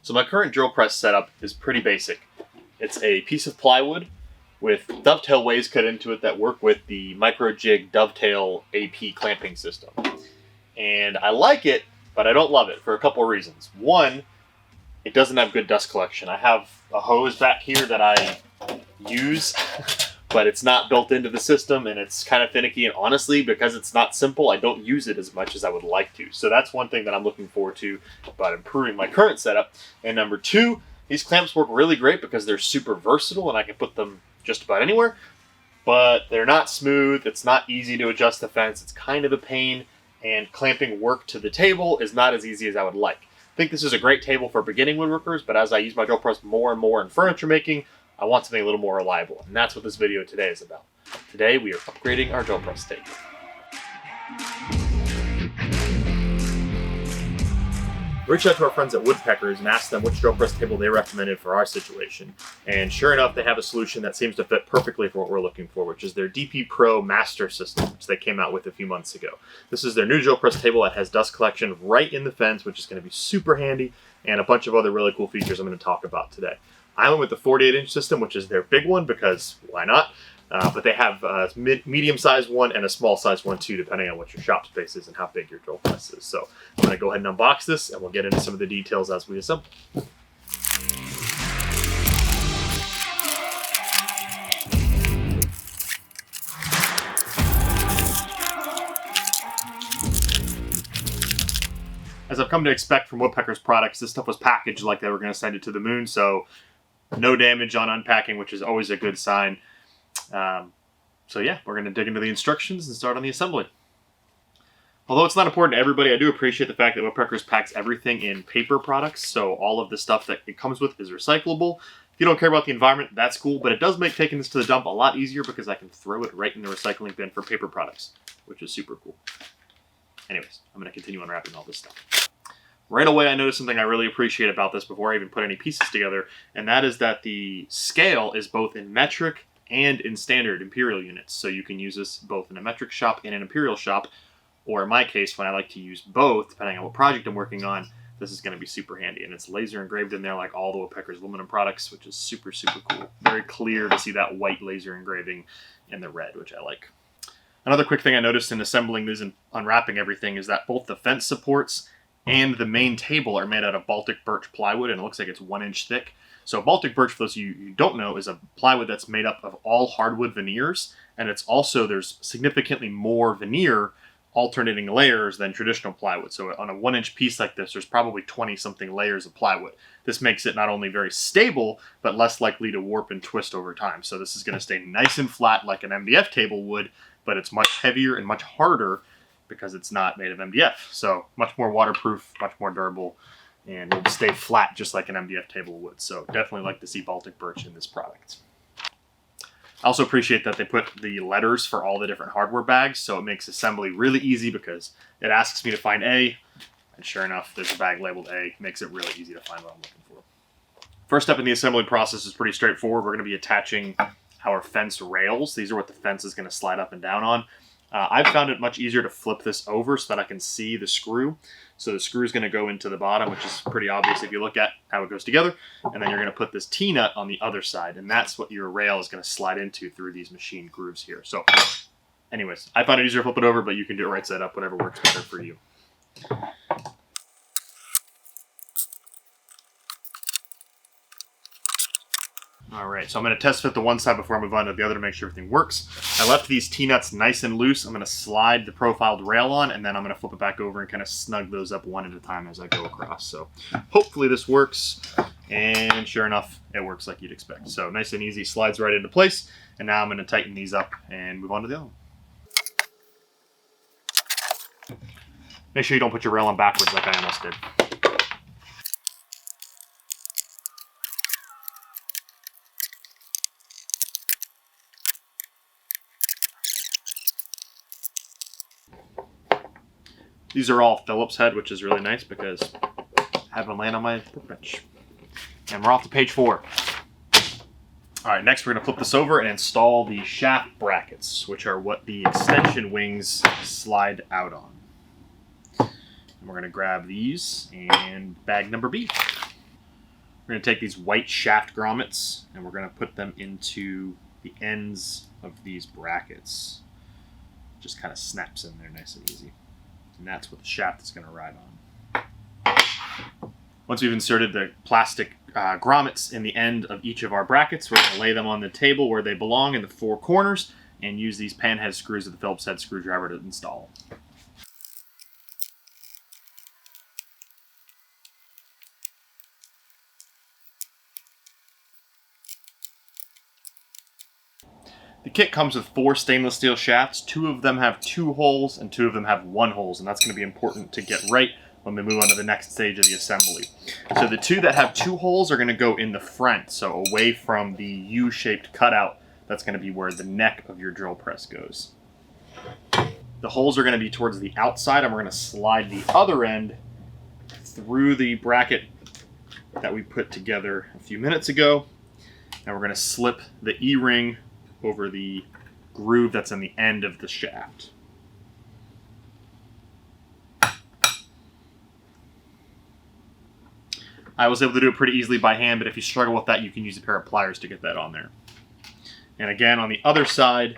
So my current drill press setup is pretty basic. It's a piece of plywood with dovetail ways cut into it that work with the micro jig dovetail AP clamping system. And I like it, but I don't love it for a couple of reasons. One, it doesn't have good dust collection. I have a hose back here that I use, but it's not built into the system and it's kind of finicky. And honestly, because it's not simple, I don't use it as much as I would like to. So that's one thing that I'm looking forward to about improving my current setup. And number two, these clamps work really great because they're super versatile and I can put them just about anywhere, but they're not smooth. It's not easy to adjust the fence. It's kind of a pain, and clamping work to the table is not as easy as I would like. I think this is a great table for beginning woodworkers, but as I use my drill press more and more in furniture making, I want something a little more reliable, and that's what this video today is about. Today we are upgrading our drill press table. We reached out to our friends at Woodpeckers and asked them which drill press table they recommended for our situation. And sure enough, they have a solution that seems to fit perfectly for what we're looking for, which is their DP Pro Master System, which they came out with a few months ago. This is their new drill press table that has dust collection right in the fence, which is going to be super handy, and a bunch of other really cool features I'm going to talk about today. I went with the 48-inch system, which is their big one, because why not? But they have a medium-sized one and a small-sized one too, depending on what your shop space is and how big your drill press is. So I'm going to go ahead and unbox this, and we'll get into some of the details as we assemble. As I've come to expect from Woodpeckers products, this stuff was packaged like they were going to send it to the moon, so no damage on unpacking, which is always a good sign. So yeah, we're going to dig into the instructions and start on the assembly. Although it's not important to everybody, I do appreciate the fact that Woodpeckers packs everything in paper products, so all of the stuff that it comes with is recyclable. If you don't care about the environment, that's cool, but it does make taking this to the dump a lot easier because I can throw it right in the recycling bin for paper products, which is super cool. Anyways, I'm going to continue unwrapping all this stuff. Right away, I noticed something I really appreciate about this before I even put any pieces together, and that is that the scale is both in metric and in standard imperial units. So you can use this both in a metric shop and an imperial shop, or in my case, when I like to use both, depending on what project I'm working on, this is going to be super handy. And it's laser engraved in there like all the Woodpeckers aluminum products, which is super, super cool. Very clear to see that white laser engraving in the red, which I like. Another quick thing I noticed in assembling these and unwrapping everything is that both the fence supports and the main table are made out of Baltic birch plywood, and it looks like it's 1 inch thick. So Baltic birch, for those of you who don't know, is a plywood that's made up of all hardwood veneers, and it's also, there's significantly more veneer alternating layers than traditional plywood. So on a 1 inch piece like this, there's probably 20-something layers of plywood. This makes it not only very stable, but less likely to warp and twist over time. So this is going to stay nice and flat like an MDF table would, but it's much heavier and much harder because it's not made of MDF. So much more waterproof, much more durable, and will stay flat just like an MDF table would. So definitely like to see Baltic birch in this product. I also appreciate that they put the letters for all the different hardware bags, so it makes assembly really easy because it asks me to find A, and sure enough, there's a bag labeled A. Makes it really easy to find what I'm looking for. First step in the assembly process is pretty straightforward. We're going to be attaching our fence rails. These are what the fence is going to slide up and down on. I've found it much easier to flip this over so that I can see the screw. So the screw is going to go into the bottom, which is pretty obvious if you look at how it goes together. And then you're going to put this T-nut on the other side. And that's what your rail is going to slide into through these machine grooves here. So anyways, I find it easier to flip it over, but you can do it right side up, whatever works better for you. All right, so I'm going to test fit the one side before I move on to the other to make sure everything works. I left these T-nuts nice and loose. I'm going to slide the profiled rail on, and then I'm going to flip it back over and kind of snug those up one at a time as I go across. So hopefully this works, and sure enough, it works like you'd expect. So nice and easy, slides right into place, and now I'm going to tighten these up and move on to the other one. Make sure you don't put your rail on backwards like I almost did. These are all Phillips head, which is really nice because I have them land on my workbench. And we're off to page 4. All right, next we're going to flip this over and install the shaft brackets, which are what the extension wings slide out on. And we're going to grab these and bag number B. We're going to take these white shaft grommets and we're going to put them into the ends of these brackets. Just kind of snaps in there nice and easy. And that's what the shaft is going to ride on. Once we've inserted the plastic grommets in the end of each of our brackets, we're going to lay them on the table where they belong in the four corners and use these panhead screws of the Phillips head screwdriver to install. The kit comes with 4 stainless steel shafts. 2 of them have 2 holes and 2 of them have 1 hole, and that's going to be important to get right when we move on to the next stage of the assembly. So the 2 that have 2 holes are going to go in the front, so away from the U-shaped cutout. That's going to be where the neck of your drill press goes. The holes are going to be towards the outside, and we're going to slide the other end through the bracket that we put together a few minutes ago. And we're going to slip the E-ring over the groove that's in the end of the shaft. I was able to do it pretty easily by hand, but if you struggle with that, you can use a pair of pliers to get that on there. And again, on the other side,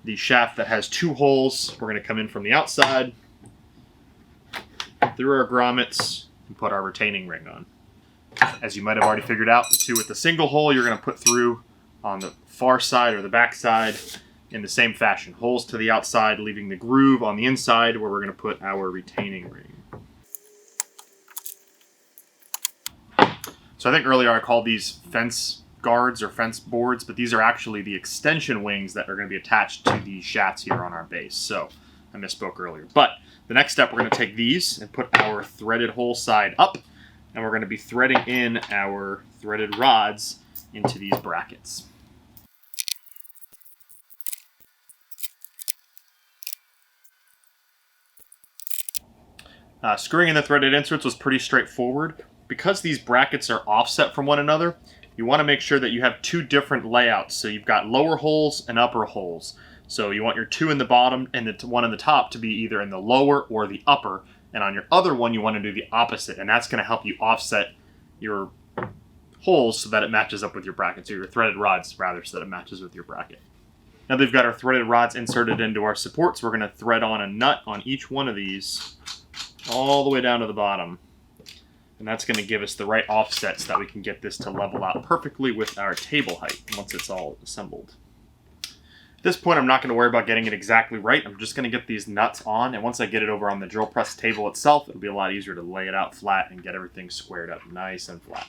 the shaft that has 2 holes, we're going to come in from the outside, through our grommets, and put our retaining ring on. As you might have already figured out, the 2 with the single hole you're going to put through on the far side or the back side in the same fashion. Holes to the outside, leaving the groove on the inside where we're going to put our retaining ring. So I think earlier I called these fence guards or fence boards, but these are actually the extension wings that are going to be attached to the shafts here on our base. So I misspoke earlier. But the next step, we're going to take these and put our threaded hole side up, and we're going to be threading in our threaded rods into these brackets. Screwing in the threaded inserts was pretty straightforward. Because these brackets are offset from one another, you want to make sure that you have 2 different layouts. So you've got lower holes and upper holes. So you want your 2 in the bottom and the 1 in the top to be either in the lower or the upper. And on your other one, you want to do the opposite. And that's going to help you offset your holes so that it matches up with your brackets, or your threaded rods, rather, so that it matches with your bracket. Now that we've got our threaded rods inserted into our supports, we're going to thread on a nut on each one of these all the way down to the bottom. And that's going to give us the right offset so that we can get this to level out perfectly with our table height once it's all assembled. At this point, I'm not going to worry about getting it exactly right. I'm just going to get these nuts on, and once I get it over on the drill press table itself, it'll be a lot easier to lay it out flat and get everything squared up nice and flat.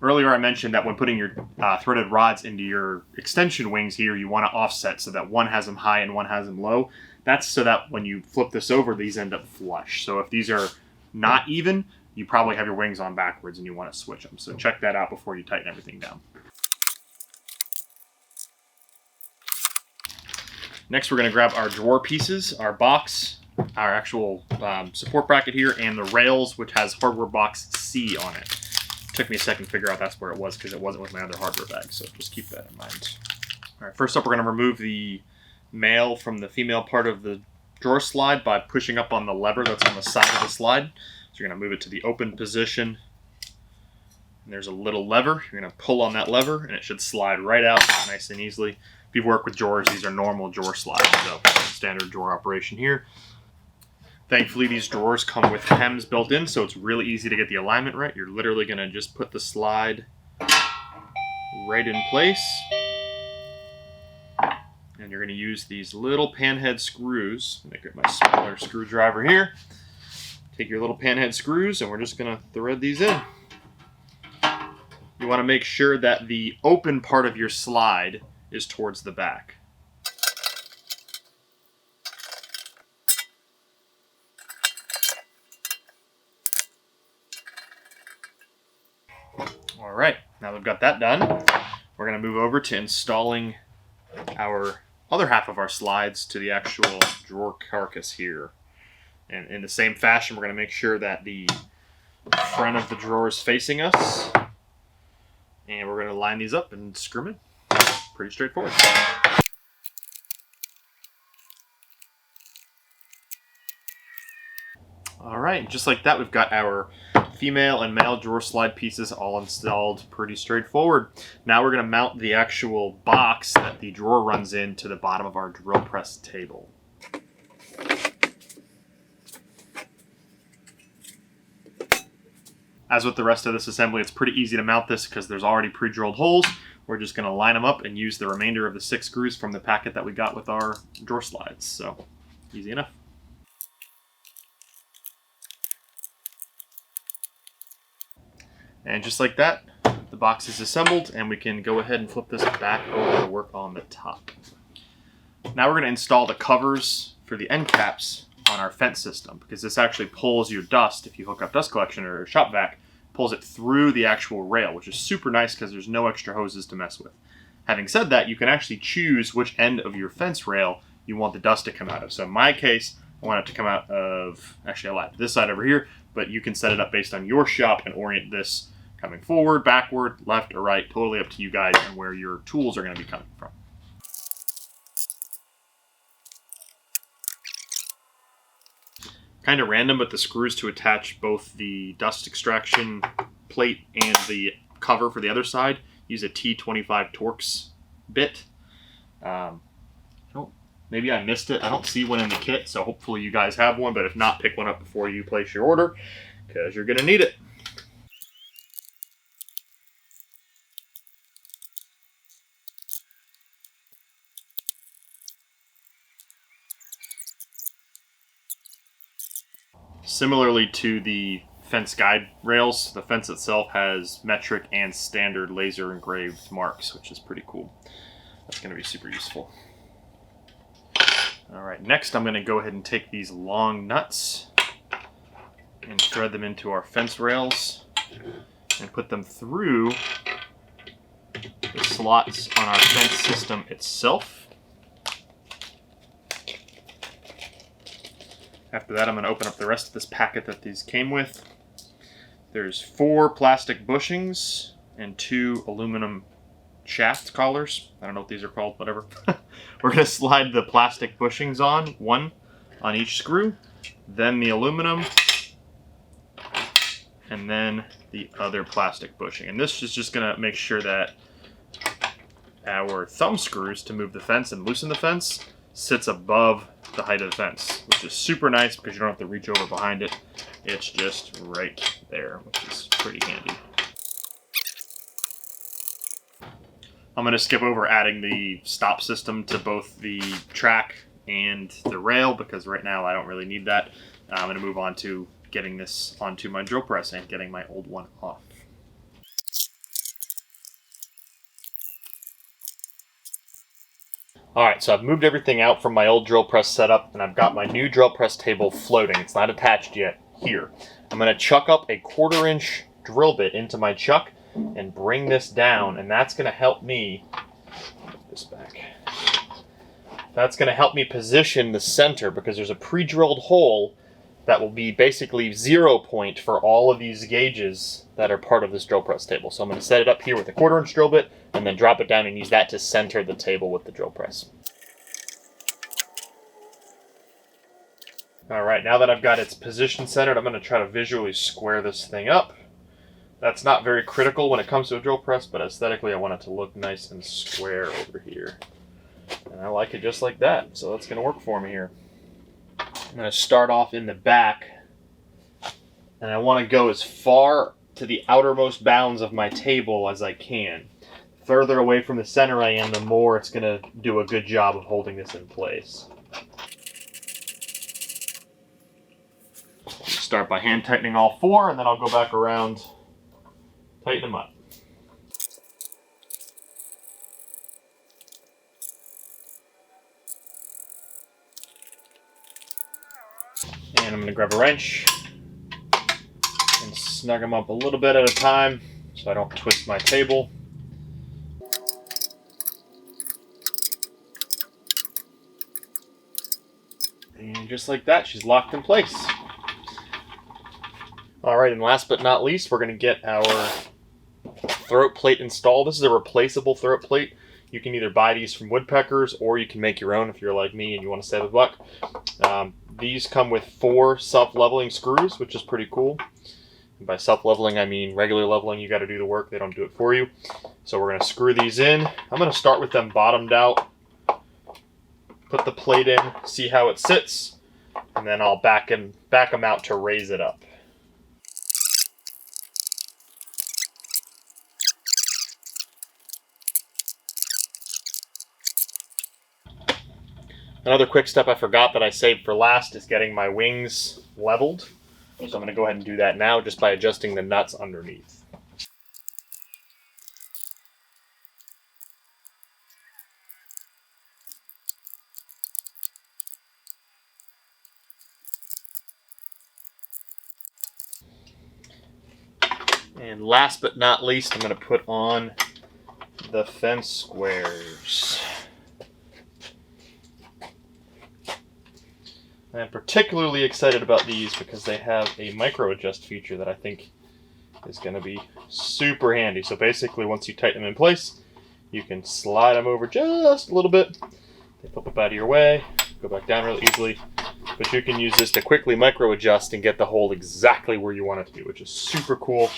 Earlier I mentioned that when putting your threaded rods into your extension wings here, you want to offset so that one has them high and one has them low. That's so that when you flip this over, these end up flush. So if these are not even, you probably have your wings on backwards and you want to switch them. So check that out before you tighten everything down. Next, we're going to grab our drawer pieces, our box, our actual support bracket here, and the rails, which has hardware box C on it. Took me a second to figure out that's where it was because it wasn't with my other hardware bag, so just keep that in mind. All right, first up, we're going to remove the male from the female part of the drawer slide by pushing up on the lever that's on the side of the slide. So you're going to move it to the open position. And there's a little lever. You're going to pull on that lever, and it should slide right out nice and easily. If you've worked with drawers, these are normal drawer slides, so standard drawer operation here. Thankfully, these drawers come with hems built in, so it's really easy to get the alignment right. You're literally going to just put the slide right in place. And you're going to use these little panhead screws. Let me get my smaller screwdriver here. Take your little panhead screws, and we're just going to thread these in. You want to make sure that the open part of your slide is towards the back. All right, now we've got that done, we're going to move over to installing our other half of our slides to the actual drawer carcass here. And in the same fashion, we're going to make sure that the front of the drawer is facing us. And we're going to line these up and screw them in. Pretty straightforward. All right, just like that, we've got our female and male drawer slide pieces all installed. Pretty straightforward. Now we're going to mount the actual box that the drawer runs in to the bottom of our drill press table. As with the rest of this assembly, it's pretty easy to mount this because there's already pre-drilled holes. We're just going to line them up and use the remainder of the 6 screws from the packet that we got with our drawer slides. So, easy enough. And just like that, the box is assembled, and we can go ahead and flip this back over to work on the top. Now we're going to install the covers for the end caps on our fence system, because this actually pulls your dust. If you hook up dust collection or shop vac, pulls it through the actual rail, which is super nice because there's no extra hoses to mess with. Having said that, you can actually choose which end of your fence rail you want the dust to come out of. So in my case, I want it to come out of, actually I lied, this side over here, but you can set it up based on your shop and orient this coming forward, backward, left, or right, totally up to you guys and where your tools are going to be coming from. Kind of random, but the screws to attach both the dust extraction plate and the cover for the other side use a T25 Torx bit. Maybe I missed it. I don't see one in the kit, so hopefully you guys have one, but if not, pick one up before you place your order because you're going to need it. Similarly to the fence guide rails, the fence itself has metric and standard laser engraved marks, which is pretty cool. That's going to be super useful. Alright, next I'm going to go ahead and take these long nuts and thread them into our fence rails and put them through the slots on our fence system itself. After that, I'm going to open up the rest of this packet that these came with. There's 4 plastic bushings and 2 aluminum shaft collars. I don't know what these are called, whatever. We're going to slide the plastic bushings on, 1 on each screw, then the aluminum, and then the other plastic bushing. And this is just going to make sure that our thumb screws to move the fence and loosen the fence sits above the height of the fence, which is super nice because you don't have to reach over behind it. It's just right there, which is pretty handy. I'm going to skip over adding the stop system to both the track and the rail because right now I don't really need that. I'm going to move on to getting this onto my drill press and getting my old one off. Alright, so I've moved everything out from my old drill press setup and I've got my new drill press table floating. It's not attached yet here. I'm going to chuck up a 1/4 inch drill bit into my chuck and bring this down, and that's going to help me put this back. That's going to help me position the center because there's a pre-drilled hole that will be basically 0 point for all of these gauges that are part of this drill press table. So I'm going to set it up here with a 1/4 inch drill bit and then drop it down and use that to center the table with the drill press. Alright, now that I've got its position centered, I'm going to try to visually square this thing up. That's not very critical when it comes to a drill press, but aesthetically I want it to look nice and square over here. And I like it just like that, so that's going to work for me here. I'm going to start off in the back, and I want to go as far to the outermost bounds of my table as I can. The further away from the center I am, the more it's going to do a good job of holding this in place. Start by hand tightening all 4, and then I'll go back around, tighten them up. And I'm going to grab a wrench and snug them up a little bit at a time so I don't twist my table. And just like that, she's locked in place. Alright, and last but not least, we're going to get our throat plate installed. This is a replaceable throat plate. You can either buy these from Woodpeckers or you can make your own if you're like me and you want to save a buck. These come with 4 self-leveling screws, which is pretty cool. And by self-leveling, I mean regular leveling. You got to do the work. They don't do it for you. So we're going to screw these in. I'm going to start with them bottomed out. Put the plate in, see how it sits, and then I'll back them out to raise it up. Another quick step I forgot that I saved for last is getting my wings leveled. So I'm going to go ahead and do that now just by adjusting the nuts underneath. And last but not least, I'm going to put on the fence squares. I'm particularly excited about these because they have a micro adjust feature that I think is going to be super handy. So basically, once you tighten them in place, you can slide them over just a little bit. They flip up out of your way, go back down really easily. But you can use this to quickly micro adjust and get the hole exactly where you want it to be, which is super cool.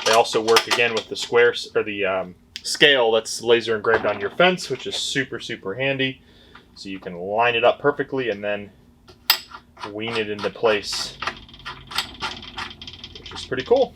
They also work again with the squares or the scale that's laser engraved on your fence, which is super, super handy. So you can line it up perfectly and then wean it into place, which is pretty cool.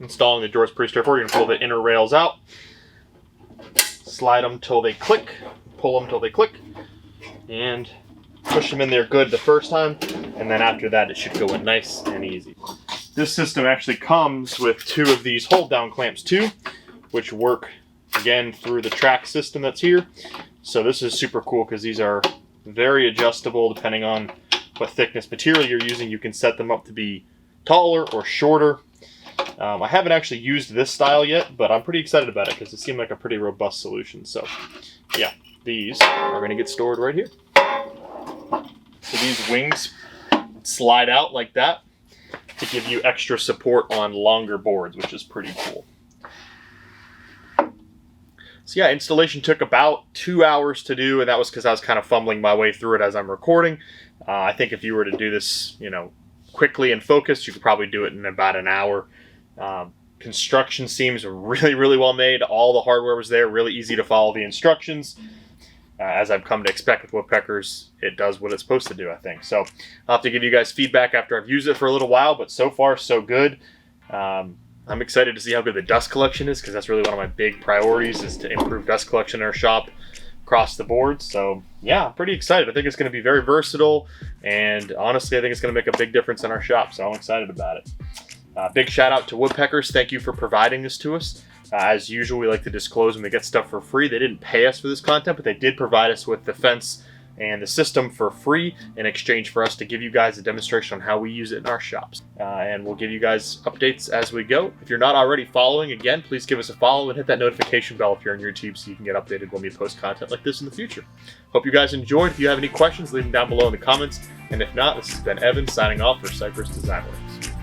Installing the door is pretty straightforward. You're going to pull the inner rails out, slide them till they click, pull them till they click, and push them in there good the first time, and then after that it should go in nice and easy. This system actually comes with 2 of these hold down clamps too, which work again through the track system that's here. So this is super cool because these are very adjustable depending on what thickness material you're using. You can set them up to be taller or shorter. I haven't actually used this style yet, but I'm pretty excited about it because it seemed like a pretty robust solution. So yeah, these are going to get stored right here. So these wings slide out like that to give you extra support on longer boards, which is pretty cool. So yeah, installation took about 2 hours to do, and that was because I was kind of fumbling my way through it as I'm recording. I think if you were to do this, quickly and focused, you could probably do it in about an hour. Construction seems really, really well made. All the hardware was there, really easy to follow the instructions. As I've come to expect with Woodpeckers, it does what it's supposed to do, I think. So I'll have to give you guys feedback after I've used it for a little while, but so far, so good. I'm excited to see how good the dust collection is because that's really one of my big priorities is to improve dust collection in our shop across the board. So yeah, I'm pretty excited. I think it's going to be very versatile, and honestly, I think it's going to make a big difference in our shop. So I'm excited about it. Big shout out to Woodpeckers. Thank you for providing this to us. As usual, we like to disclose when we get stuff for free. They didn't pay us for this content, but they did provide us with the fence and the system for free in exchange for us to give you guys a demonstration on how we use it in our shops. And we'll give you guys updates as we go. If you're not already following, again, please give us a follow and hit that notification bell if you're on YouTube so you can get updated when we post content like this in the future. Hope you guys enjoyed. If you have any questions, leave them down below in the comments. And if not, this has been Evan signing off for Cypress Design Works.